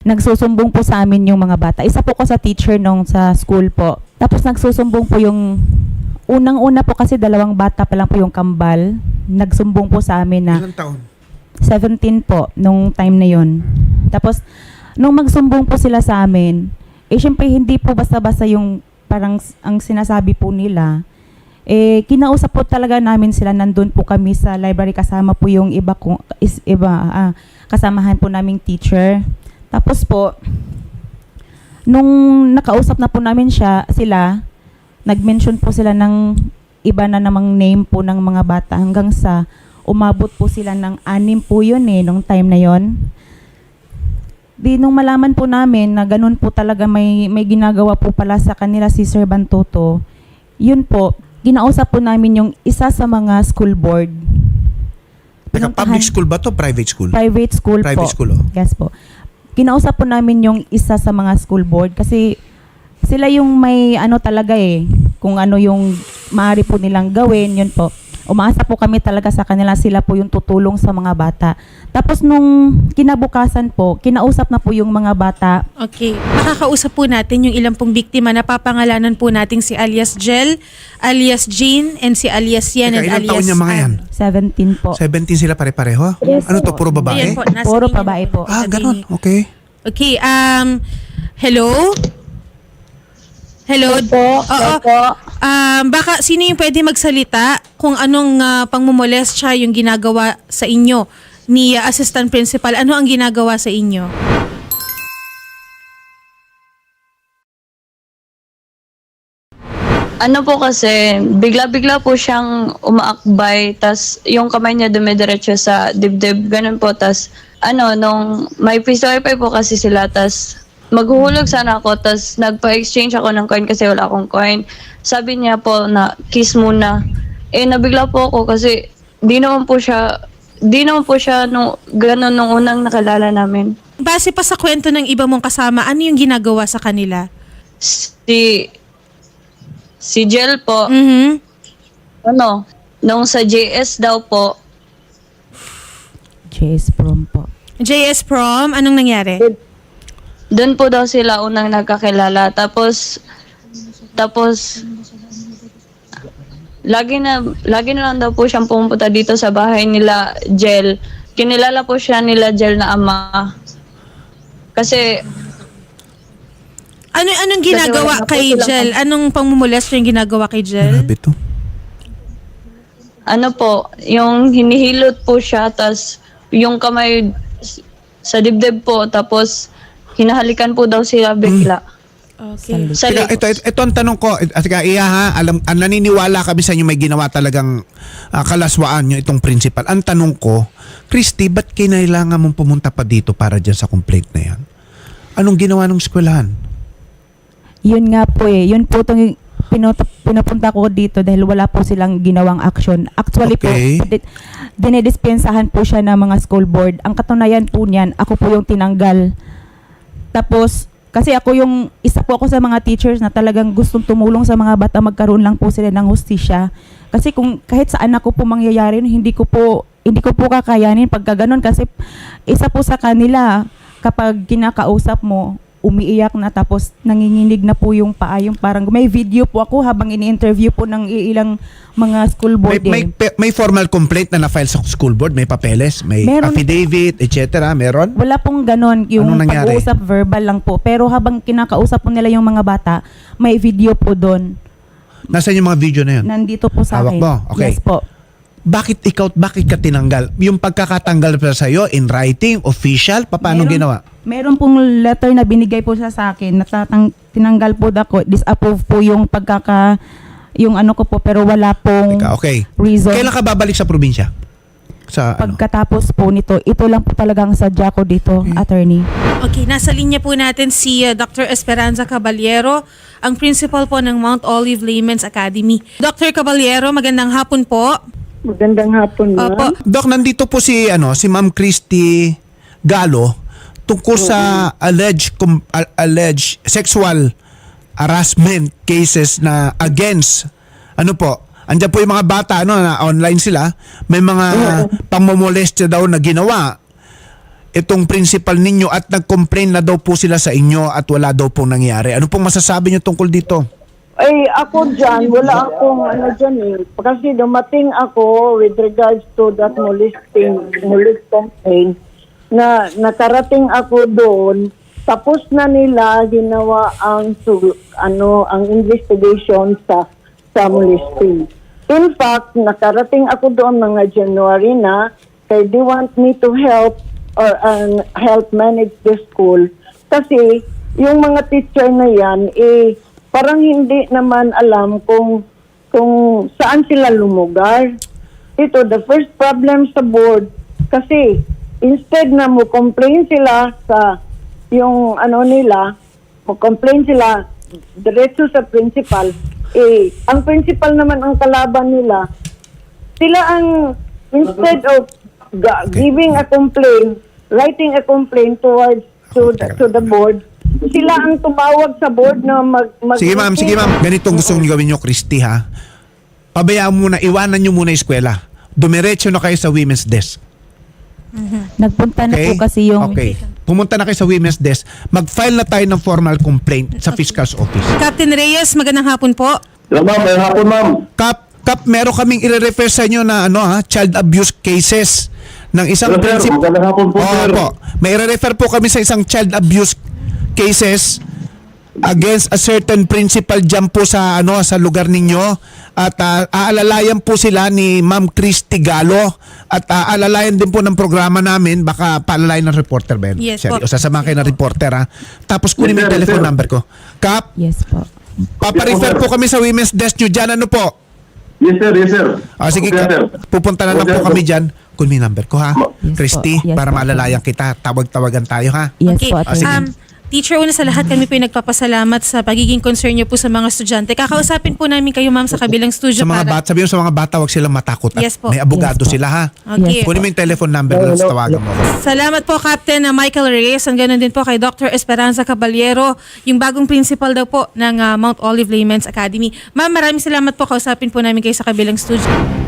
nagsusumbong po sa amin yung mga bata. Isa po ko sa teacher nung sa school po. Tapos nagsusumbong po yung unang-una po kasi 2 bata pa lang po yung kambal. Nagsumbong po sa amin na Ilang taon? 17 po nung time na yon. Tapos nung magsumbong po sila sa amin, syempre hindi po basta-basta yung parang ang sinasabi po nila. Kinausap po talaga namin sila, nandun po kami sa library kasama po yung kasamahan po naming teacher. Tapos po, nung nakausap na po namin sila, nag-mention po sila ng iba na namang name po ng mga bata hanggang sa umabot po sila ng 6 po yun nung time na yon. Di nung malaman po namin na ganun po talaga may ginagawa po pala sa kanila si Sir Bantoto, yun po, ginausap po namin yung isa sa mga school board. Teka, public school ba to? Private school? Private school po. Private school, oh. Yes po. Kinausap po namin yung isa sa mga school board kasi sila yung may talaga kung ano yung maaari po nilang gawin, yun po. Umaasa po kami talaga sa kanila, sila po yung tutulong sa mga bata. Tapos nung kinabukasan po, kinausap na po yung mga bata. Okay. Makakausap po natin yung ilang pong biktima. Napapangalanan po natin si alias Jel, alias Jean, and si alias Yan, Teka, and ilang alias taon niya mga yan? 17 po. 17 sila pare-pareho? Yes, Ano to, puro babae? Ayan po, nasa Puro inyo babae po. Ah, Sabi ganun. niyo. Okay. Okay, hello? Hello? Opo, Oo. opo. Baka sino yung pwede magsalita kung anong pangmumolestya yung ginagawa sa inyo ni Assistant Principal? Ano ang ginagawa sa inyo? Ano po kasi, bigla-bigla po siyang umaakbay, tas yung kamay niya dumidiretso sa dibdib, ganun po, tas nung may piso wifi po kasi sila, tas maghuhulog sana ako, tas nagpa-exchange ako ng coin kasi wala akong coin. Sabi niya po na kiss muna. Nabigla po ako kasi di naman po siya nung ganun nung unang nakilala namin. Base pa sa kwento ng iba mong kasama, ano yung ginagawa sa kanila? Si Jel po, Mhm. nung sa JS daw po, JS Prom po. JS Prom, anong nangyari? doon po daw sila unang nagkakilala. Tapos lagi na lang daw po siyang pumunta dito sa bahay nila Jel. Kinilala po siya nila Jel na ama. Kasi Anong ginagawa wala na po kay silang- Jel? Anong pangmumolestya yung ginagawa kay Jel? Grabe to. yung hinihilot po siya, tas yung kamay sa dibdib po, tapos hinahalikan po daw sila bigla. Okay. Sa Teka, ito ang tanong ko. Teka, Iya ha, naniniwala kami sa inyo may ginawa talagang kalaswaan nyo itong principal. Ang tanong ko, Christy, ba't kinailangan mong pumunta pa dito para dyan sa complaint na yan? Anong ginawa ng eskwelahan? Yun nga po Yun po itong pinapunta ko dito dahil wala po silang ginawang action. Actually Okay. po, dinidispensahan po siya ng mga school board. Ang katunayan po niyan, ako po yung tinanggal. Tapos, kasi isa po ako sa mga teachers na talagang gustong tumulong sa mga bata, magkaroon lang po sila ng hustisya. Kasi kung kahit sa anak ko po mangyayari, hindi ko po kakayanin pagka ganun. Kasi isa po sa kanila, kapag kinakausap mo, umiiyak na tapos nanginginig na po yung paa, yung parang may video po ako habang ini-interview po ng ilang mga school board. May formal complaint na na-file sa school board? May papeles? May Meron. affidavit, etc.? Meron? Wala pong ganon, yung Anong nangyari? pag-uusap verbal lang po. Pero habang kinakausap po nila yung mga bata, may video po doon. Nasaan yung mga video na yun? Nandito po sa Hawak akin. mo? Okay. Yes po. Bakit ka tinanggal? Yung pagkakatanggal pa sa'yo, in writing, official, paano ginawa? Meron pong letter na binigay po siya sa akin na tinanggal po ako, disapprove po yung yung ano ko po, pero wala pong Okay. reason. Kailan ka babalik sa probinsya? Sa Pagkatapos po nito, ito lang po talagang sadya ko dito, attorney. Okay, nasa linya po natin si Dr. Esperanza Caballero, ang principal po ng Mount Olive Layman's Academy. Dr. Caballero, magandang hapon po. Magandang hapon, ma'am. Opo. Doc, nandito po si Ma'am Christy Galo tungkol sa alleged sexual harassment cases na against andyan po yung mga bata na online sila, may mga pangmomolestya daw na ginawa. itong principal ninyo at nag-complain na daw po sila sa inyo at wala daw pong nangyari. Ano pong masasabi niyo tungkol dito? Ay, ako dyan, wala akong ano dyan eh. Kasi dumating ako with regards to that molest complaint na nakarating ako doon. Tapos na nila ginawa ang ang investigation sa molesting. In fact, nakarating ako doon mga January na kaya they want me to help or help manage the school. Kasi yung mga teacher na yan, parang hindi naman alam kung saan sila lumugar. Ito, the first problem sa board, kasi instead na mo-complain sila sa yung mo-complain sila diretso sa principal, ang principal naman ang kalaban nila. Sila ang, instead of giving a complaint, writing a complaint towards to the board, sila ang tumawag sa board na Sige ma'am. Ganitong gusto nyo gawin nyo, Christy ha. Pabayaan muna, iwanan nyo muna yung eskwela. Dumiretso na kayo sa women's desk. Nagpunta na Okay? po kasi yung... Okay. Pumunta na kayo sa women's desk. Mag-file na tayo ng formal complaint sa fiscal's office. Captain Reyes, magandang hapon po. Hello, ma'am. May hapon, ma'am. Kap, meron kaming i-refer sa inyo na child abuse cases ng isang Hello, sir. principal. Magandang hapon po, Oo sir. po. May i-refer po kami sa isang child abuse cases against a certain principal dyan po sa sa lugar ninyo at aalalayan po sila ni Ma'am Christy Galo at aalalayan din po ng programa namin, baka paalalayan ng reporter ba yun? Yes po. O sasamahan kayo ng reporter ha. Tapos kunin mo yung Yes, sir. telephone Yes, sir. number ko. Kap, Yes po. paparefer po kami sa women's desk nyo dyan. Ano po? Yes, sir. Yes, sir. Sige, Okay, sir. pupunta na lang Okay, po sir. kami dyan. Kunin mo yung number ko ha. Yes Christy, po. Yes para po. maalalayan kita. Tawag-tawagan tayo ha. Yes Okay. po, attorney. Teacher, una sa lahat, kami po yung nagpapasalamat sa pagiging concern niyo po sa mga estudyante. Kakausapin po namin kayo, ma'am, sa kabilang studio Sa mga bata, sabihin mo sa mga bata, huwag silang matakot. At Yes po. may abogado Yes po. sila ha. Okay. Kunin mo yung telephone number na tawagan mo. Salamat po, Captain Michael Reyes. Ang ganun din po kay Dr. Esperanza Caballero, yung bagong principal daw po ng Mount Olive Layman's Academy. Ma'am, maraming salamat po. Kausapin po namin kayo sa kabilang studio.